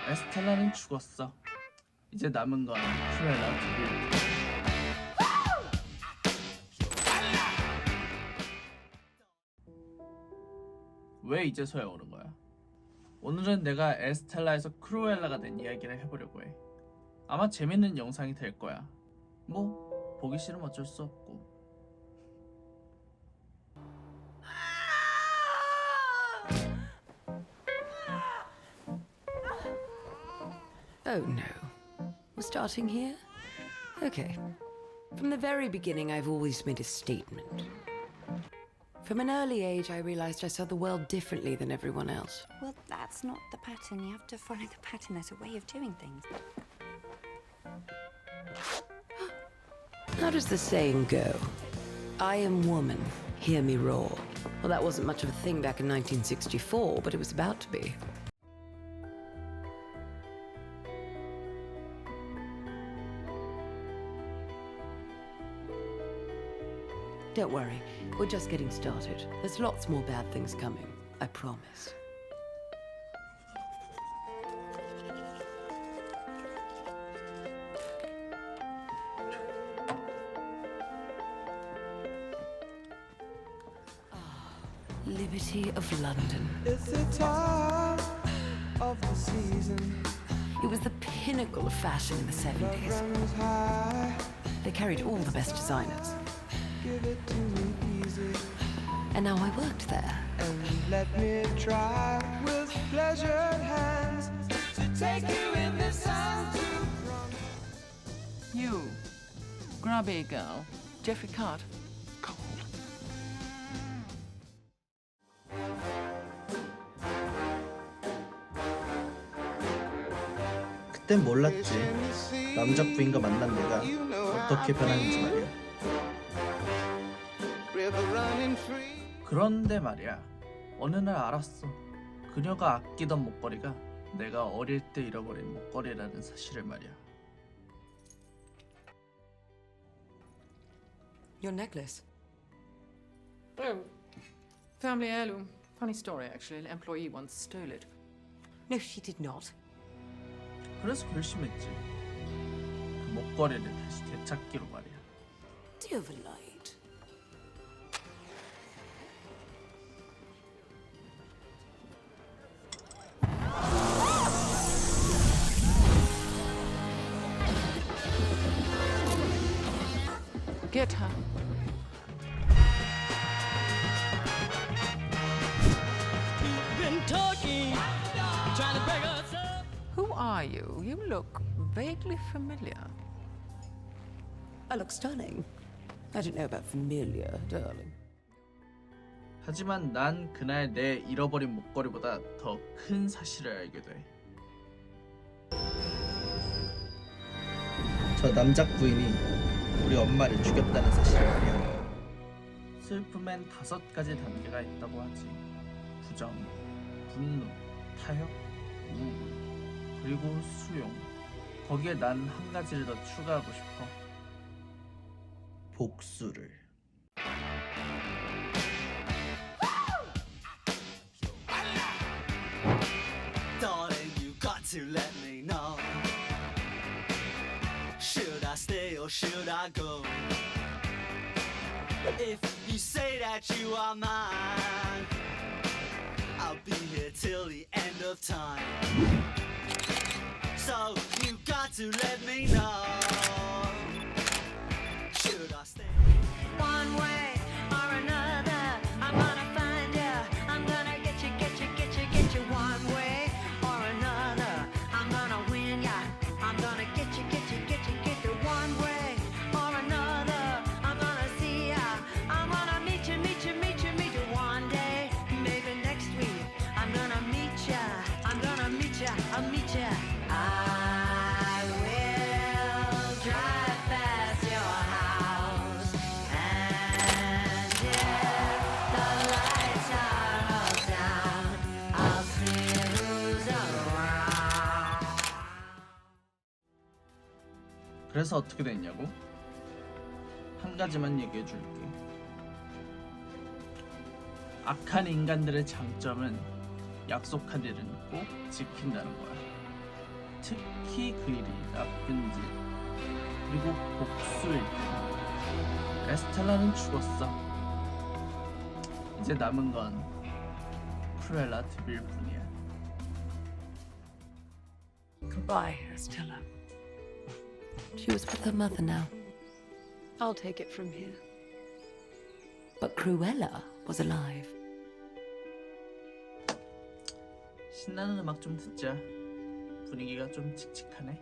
에스텔라는 죽었어. 이제 남은 건 크루엘라 둘. 왜 이제서야 오는 거야? 오늘은 내가 에스텔라에서 크루엘라가 된 이야기를 해보려고 해. 아마 재밌는 영상이 될 거야. 뭐 보기 싫으면 어쩔 수 없고. Oh no. We're starting here? Okay. From the very beginning, I've always made a statement. From an early age, I realized I saw the world differently than everyone else. Well, that's not the pattern. You have to follow the pattern. There's a way of doing things. How does the saying go? I am woman, hear me roar. Well, that wasn't much of a thing back in 1964, but it was about to be. Don't worry, we're just getting started. There's lots more bad things coming, I promise. Liberty of London. It's the time of the season. It was the pinnacle of fashion in the 70s. Runs high. They carried all the best designers. Give it to me easy. And now I worked there. And let me try with pleasured hands to take you in the sun to run. You, grubby girl, Jeffrey Card. 그땐 몰랐지. 남자 부인과 만난 내가 어떻게 변하는지 말이야. River running free. 그런데 말이야, 어느 날 알았어. 그녀가 아끼던 목걸이가 내가 어릴 때 잃어버린 목걸이라는 사실을 말이야. Your necklace. Oh, family heirloom. Funny story, actually. An employee once stole it. No, she did not. 그래서 결심했지. 그 목걸이를 다시 되찾기로 말이야. Overlight. Get her. Been talking, trying to break us up. Who are you? You look vaguely familiar. I look stunning. I don't know about familiar, darling. 하지만 난 그날 내 잃어버린 목걸이보다 더 큰 사실을 알게 돼. 저 남자 부인이 우리 엄마를 죽였다는 사실을 말이야. 슬픔엔 5가지 단계가 있다고 하지. 부정, 분노, 타협, 우울, 그리고 수용. 거기에 난 한 가지를 더 추가하고 싶어. 복수를. Darling, you got to let me know. Should I stay or should I go? If you say that you are mine, I'll be here till the end of time. So you got to let me know. Should I stay? One way or another, I'm gonna find you. I'm gonna get you, get you, get you, get you. One way or another, I'm gonna win ya. I'm gonna get you, get you, get you, get you. One way or another, I'm gonna see ya. I'm gonna meet you, meet you, meet you, meet you. One day, maybe next week, I'm gonna meet ya. I'm gonna meet ya, I'll meet ya. I will drive past your house, and if the lights are all down, I'll see who's around. 그래서 어떻게 됐냐고? 한 가지만 얘기해 줄게. 악한 인간들의 장점은 약속한 일은 꼭 지킨다는 거야. 특히 그 일이 나쁜지 그리고 복수일 때 에스텔라는 죽었어. 이제 남은 건 크루엘라 드빌 뿐이야. Goodbye, Estella. She was with her mother now. I'll take it from here. But Cruella was alive. 신나는 음악 좀 듣자. 분위기가 좀 칙칙하네.